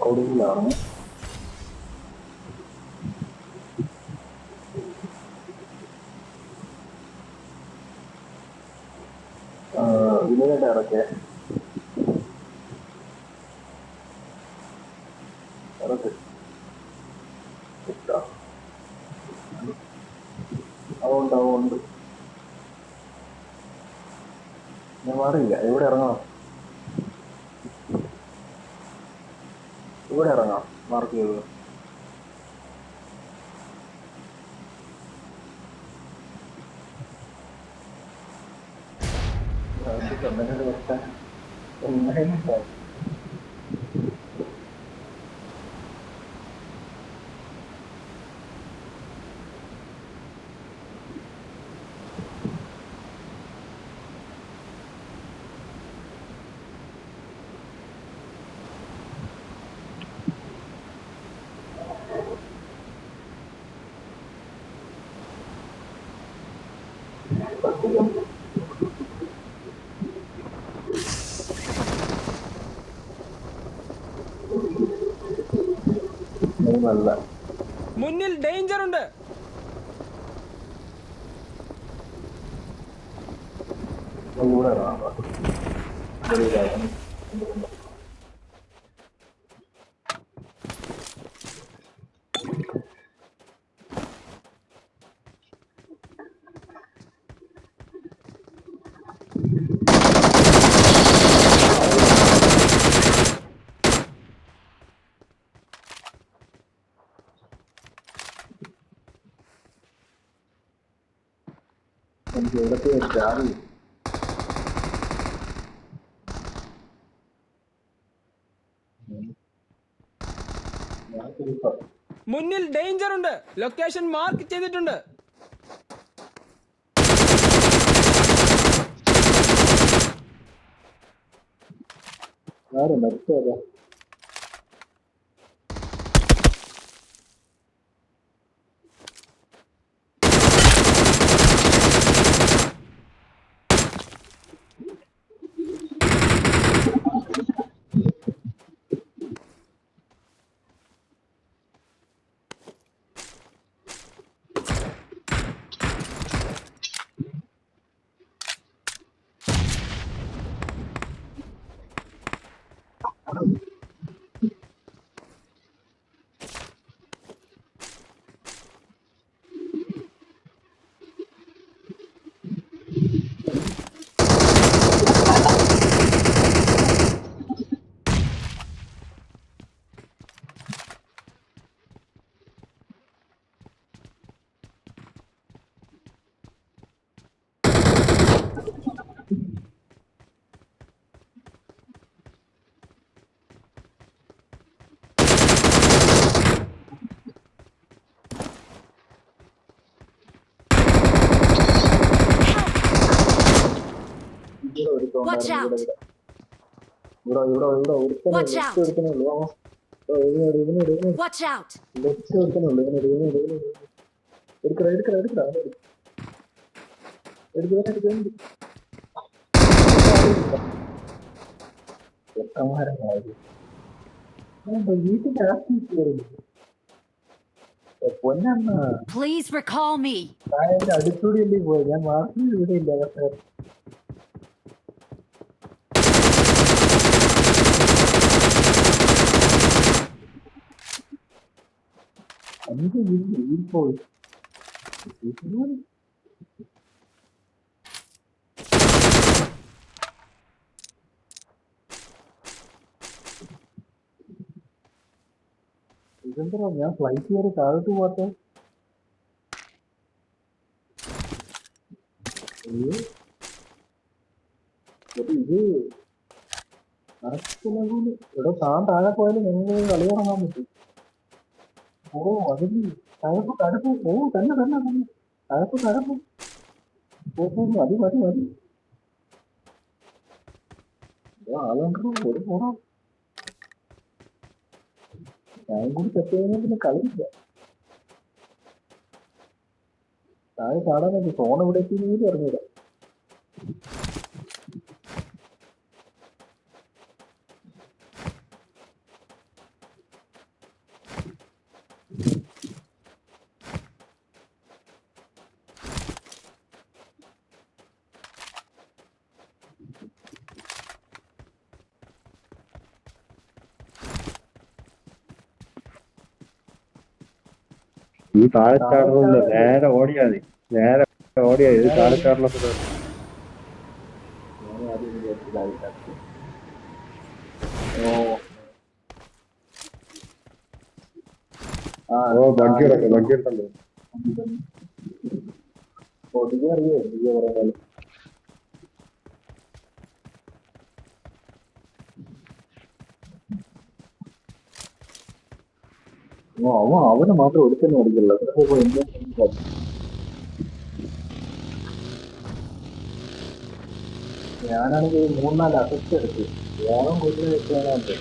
റോഡിലാണ്. ഇതിനായിട്ട് ഇറക്കേ ഇറക്ക് കിട്ടാം. അതുകൊണ്ട് ഞാൻ മാറിയില്ല. ഇവിടെ ഇറങ്ങണം, ഇവിടെ ഇറങ്ങാം. മാർക്ക് ചെയ്തത് നല്ല മുന്നിൽ ഡേഞ്ചർ ഉണ്ട്. ഇവിടെ ഇറങ്ങാം. എനിക്ക് ഇവിടത്തെ ചാടി മുന്നിൽ ഡേഞ്ചർ ഉണ്ട്. ലൊക്കേഷൻ മാർക്ക് ചെയ്തിട്ടുണ്ട്. ആരും മരിച്ചോ? Watch out! Watch out! Watch out! Please recall me. അടുത്തൂടിയല്ലേ പോയി. ഞാൻ മാർക്ക് ഇവിടെ ഇല്ല. പോയി ഇതെന്തോ ഞാൻ ഫ്ലൈറ്റ് കയറി താഴോട്ട് പോട്ടെ. ഇത് ഇവിടെ താൻ താഴെ പോയാലും നിങ്ങൾ കളി ഇറങ്ങാൻ പറ്റും. ഓ അതിന് തഴപ്പ് തഴപ്പ്. ഓ തന്നെ തന്നെ തന്നെ തഴപ്പ് തഴപ്പ്. ഓ മതി മതി മതി. ആളുണ്ടോ ഒരു പോണോ. ഞാൻ കൂടി സെറ്റ് ചെയ്യുന്ന പിന്നെ കളിയില്ല. താഴെ ചാടാൻ മതി. ഫോൺ ഇവിടെ എത്തിയെങ്കിൽ അറിഞ്ഞൂടാ. ഈ താഴെ ചാടുന്നില്ല, നേരെ ഓടിയാ മതി. നേരെ ഓടിയാ മതി. ഇത് താഴെ ചാടുന്ന ഞാൻ ആദ്യം വിചാരിച്ചു താഴെ ചാടും. ഓ ആ ഓ ബഗ്ഗി കിടക്കും, ബഗ്ഗി എടുത്തല്ലോ. ഒടുങ്ങി അറിയോ ഒടുങ്ങി പറയാൻ. അവന് മാത്രം ഒടുക്കന്നെ അടിക്കില്ല. ഞാനാണെങ്കിൽ 3-4 അസിസ്റ്റ് എടുത്തു. വേഗം കൂടുതൽ വെച്ചാണ്.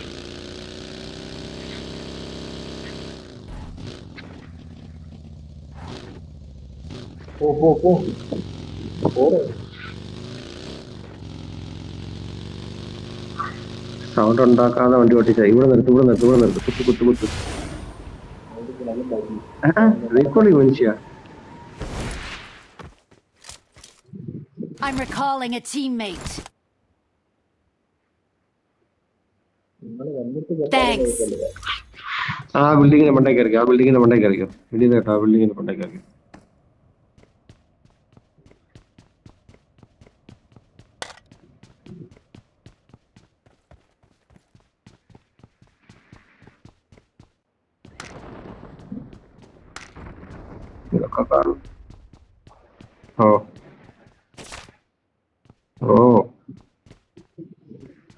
ഓടെ സൗണ്ട് ഉണ്ടാക്കാതെ വണ്ടി ഓട്ടിച്ച. ഇവിടെ നിർത്ത്, ഇവിടെ നിർത്ത്, ഇവിടെ നിർത്ത്. കുത്ത് കുത്ത് കുത്ത്. റീകോളി മനുഷ്യ. I'm recalling a teammate. Thanks. ആ ബിൽഡിങ്ങിന്റെ മണ്ടേ കയറിക്കോ, ആ ബിൽഡിങ്ങിന്റെ മണ്ടേ കയറിക്കോ. ഇടി കേട്ടോ, ആ ബിൽഡിങ്ങിന്റെ മണ്ടേ കയറിക്കോ. ഇതൊക്കെ കാണും. ഓ ഓ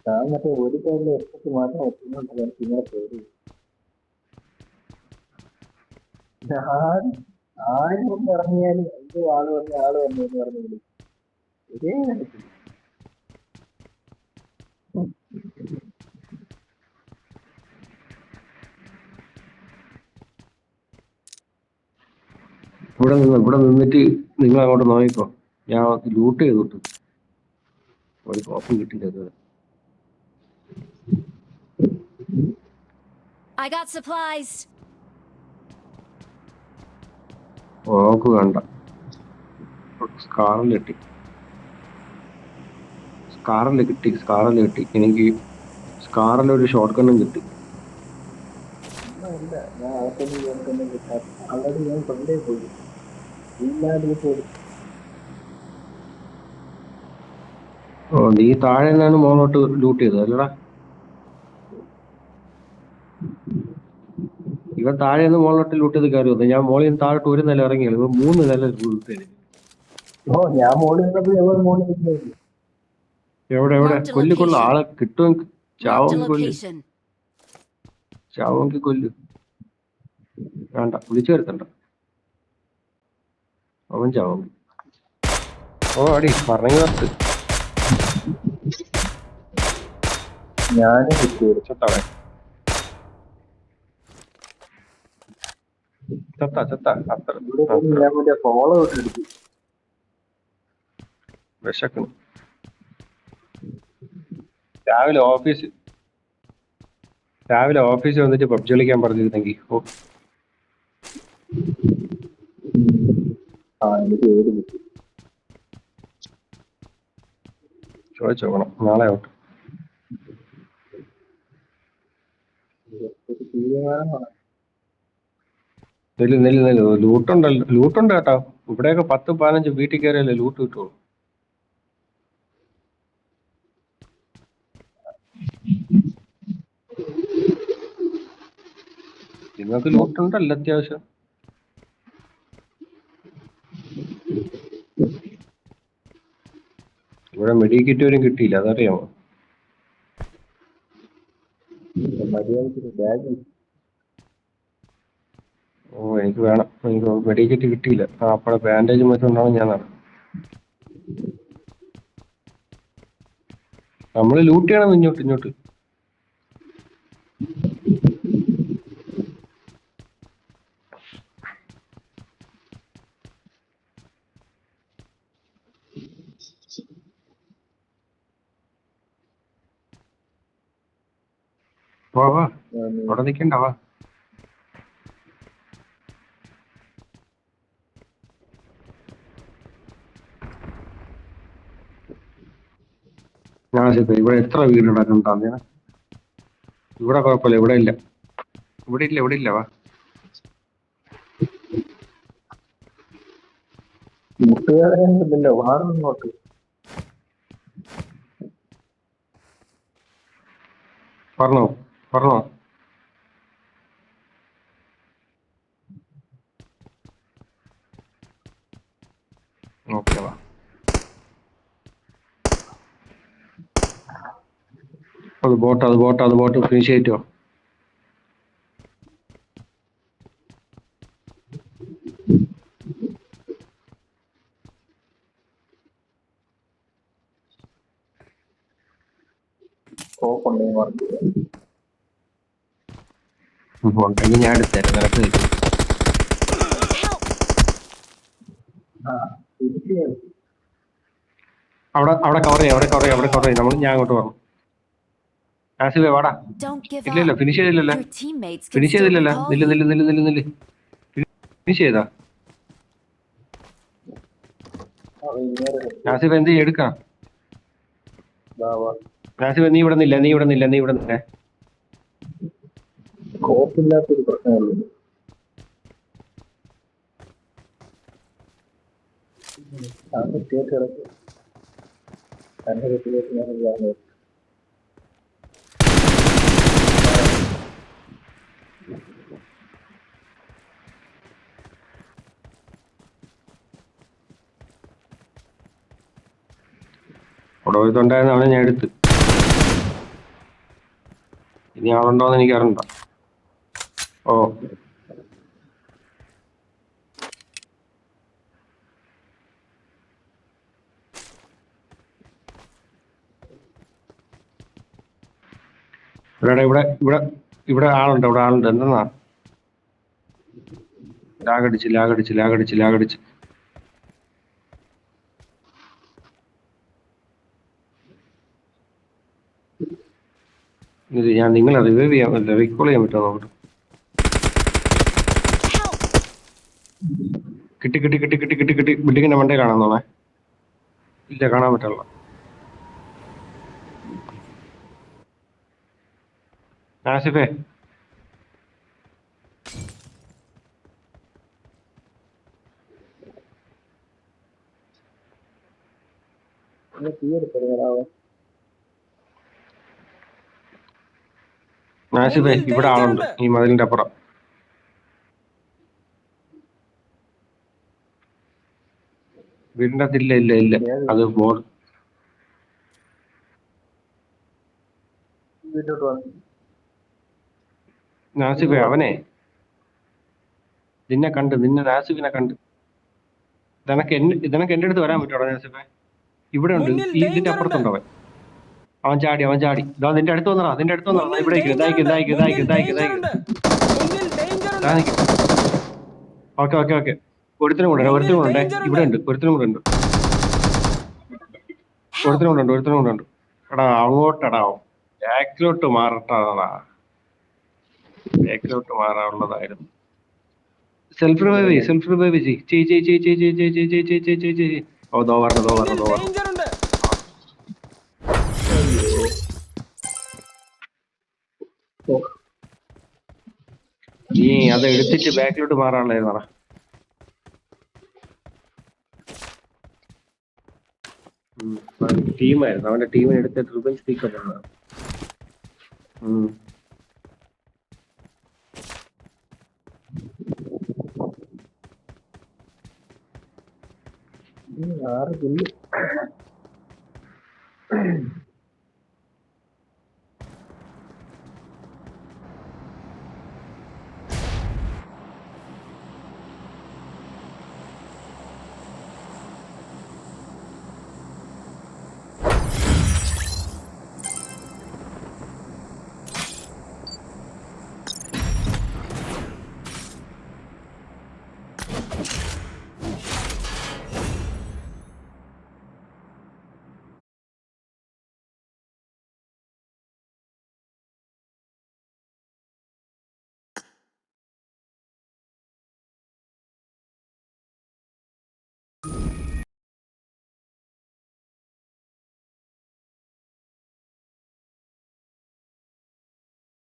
ഞാൻ മറ്റേ ഒരു സൈഡിലെ എഫക്റ്റ് മാത്രം ഒത്തുകൊണ്ട് ഇങ്ങനെ കയറി. ആരും ഒന്ന് ഇറങ്ങിയാലും എന്തോ ആള് വന്നു എന്ന് പറഞ്ഞു വിളിക്കും. ഇതേ കണ്ടിട്ടില്ല. ഇവിടെ നിന്നിട്ട് നിങ്ങൾ അങ്ങോട്ട് നോക്കിക്കോ. ഞാൻ ലൂട്ട് ചെയ്തിട്ട് ഒരു കോപ്പും കിട്ടില്ല. I got supplies. ഓക്ക് വേണ്ട. സ്കാറിൽ കിട്ടി. എനിക്ക് സ്കാറിലൊരു ഷോർട്ട് ഗണ്ണും കിട്ടി. ഇല്ല ഞാൻ അകത്തൊന്നും കേൾക്കൊന്നും കിട്ടാത്ത ആൾറെഡി ഞാൻ കൊണ്ടേ പോയി. ഇല്ലാതെ പോയി. ഓ നീ താഴെ നിന്നാണ് മോളോട്ട് ലൂട്ട് ചെയ്തത് അല്ലടാ? ഇവൻ താഴെ നിന്ന് മോളോട്ട് ലൂട്ട് ചെയ്ത് കയറി വന്നു. ഞാൻ മോളിൽ നിന്ന് താഴോട്ട് ഒരു നില ഇറങ്ങിയാണ്. ഇവൻ 3 നില ലൂട്ട് ചെയ്ത്. ഞാൻ മോളിൽ നിന്നപ്പോ എവിടെ മോളിൽ നിൽക്കുന്നത്? എവിടെ കൊല്ല് ആളെ കിട്ടുമെങ്കിൽ Marked a കൊല്ല്. location. ചാവുമെങ്കിൽ കൊല്ല്. വേണ്ട, വിളിച്ചു വരുത്തണ്ട. അവൻ ചാവും. ഓ അടി പറഞ്ഞു നിർത്ത്. ഞാനും കിട്ടിയത് ചത്തവൻ ചത്ത അത്ര ഞാൻ മറ്റേ ഫോളോ ഇട്ടെടുത്തു. വിശക്കുന്നു. രാവിലെ ഓഫീസിൽ വന്നിട്ട് പബ്ജി കളിക്കാൻ പറഞ്ഞിരുന്നെങ്കിൽ എനിക്ക് ഏത് കിട്ടി ചോദിച്ചോക്കണം നാളെ ഔട്ട്. നെല്ല് ലൂട്ടുണ്ട് കേട്ടോ. ഇവിടെയൊക്കെ 10-15 വീട്ടിൽ കയറിയല്ലേ ലൂട്ട് കിട്ടുള്ളൂ. നിങ്ങൾക്ക് ലൂട്ടുണ്ടല്ലോ അത്യാവശ്യം. ഇവിടെ മെഡിക്കിറ്റ് പോലും കിട്ടിയില്ല, അതറിയാമോ? ഓ എനിക്ക് വേണം. എനിക്ക് മെഡിക്കിറ്റ് കിട്ടിയില്ല. അപ്പോഴെ ബാൻഡേജ് മറ്റുണ്ടാവും. ഞാൻ നമ്മള് ലൂട്ട് ചെയ്യണം ഇങ്ങോട്ട്. വാ അവിടെ നിൽക്കണ്ട, വാ. ഇവിടെ എത്ര വീട് ഉണ്ടാക്കുന്നുണ്ടാ? ഇവിടെ കുഴപ്പമില്ല. ഇവിടെ ഇല്ല വാ. മുട്ടുകാരല്ലോ വാറുന്നോട്ട്. പറഞ്ഞോ പറഞ്ഞോ. ഓക്കെ വാ. അത് ബോട്ട് ഫിനിഷ് ചെയ്തിട്ടോ. സ്കോപ്പുണ്ടെങ്കിൽ മാർക്ക് ഉണ്ടെങ്കിൽ ഞാൻ എടുത്തേരാം, നിനക്ക് തരും. അവിടെ കവർ ചെയ്യാം. ഞാൻ അങ്ങോട്ട് പറഞ്ഞു. ആസിഫേ വാടാ. Don't give ഇല്ല up. ഫിനിഷ് ചെയ്തില്ലല്ലോ. Your teammates can finish still ചെയ്തില്ലല്ലോ. recall നില്ല്. you. ഫിനിഷ് ചെയ്താ ആസിഫ് എന്ത് ചെയ്യും? എടുക്കാം. ആസിഫ് നീ ഇവിടെ നില്ല. സ്കോപ്പില്ലാത്തൊരു പ്രശ്നമുള്ളൂ. അത് കേട്ട് കിടക്കും. തന്റെ വീട്ടിലേക്ക് ഞാൻ പറഞ്ഞു. അവിടെ ഒരുത്തുണ്ടായിരുന്ന അവനെ ഞാൻ എടുത്ത്. ഇനി ആളുണ്ടോന്ന് എനിക്ക് അറിയണ്ട. ഓ ഇവിടെ ആളുണ്ട്. എന്തെന്നാ ലാഗടിച്ച്. ഇത് ഞാൻ നിങ്ങളെ റിവൈവ് ചെയ്യാൻ പറ്റില്ല, റീകോൾ ചെയ്യാൻ പറ്റുമോ നോക്കട്ടെ. കിട്ടി. ബിൽഡിങ്ങിന്റെ മണ്ടേ കാണാൻ തോന്നേ. ഇല്ല, കാണാൻ പറ്റില്ല. ആസിഫേ തീ എടുത്തത് ആസിഫേ ഇവിടെ ആളുണ്ട് ഈ മതിലിന്റെ അപ്പുറം. വീടിന്റെ അകത്ത് ഇല്ല. അത് ബോർഡ് വീട്ടിലോട്ട് വന്നു. നാസിഫേ അവനെ നിന്നെ നാസിഫിനെ കണ്ട്. ഇതനക്ക് എന്റെ അടുത്ത് വരാൻ പറ്റുമോ നാസിഫേ? ഇവിടെ ഉണ്ട്, മുന്നിൽ ഇതിന്റെ danger അപ്പുറത്തുണ്ട് ഉണ്ട്. അവൻ ചാടി. ഇതാ നിന്റെ അടുത്ത് വന്നടാ. മുന്നിൽ ഇവിടെ danger ഉണ്ട്. മുന്നിൽ danger ഉണ്ട്. ഓക്കെ. ഒരുത്തനും കൂടെ ഉണ്ട്. ഇവിടെ ഉണ്ട്. ഒരുത്തനും കൂടെ ഉണ്ട്. എടാ അങ്ങോട്ടടാ, ബാക്കിലോട്ട് മാറാനുള്ളതായിരുന്നു. സെൽഫ് റിവൈവ് ചെയ്യ്. ഓ ദോ പറഞ്ഞു. danger ഉണ്ട്. നീ അത് എടുത്തിട്ട് ബാക്കിലോട്ട് മാറാനുള്ളതായിരുന്നടാ. ടീമായിരുന്നു, അവന്റെ ടീമിനെ എടുത്തിട്ട് റിവെഞ്ച് പിക്കപ്പ് ആണ്. ആറ് കില്ല്.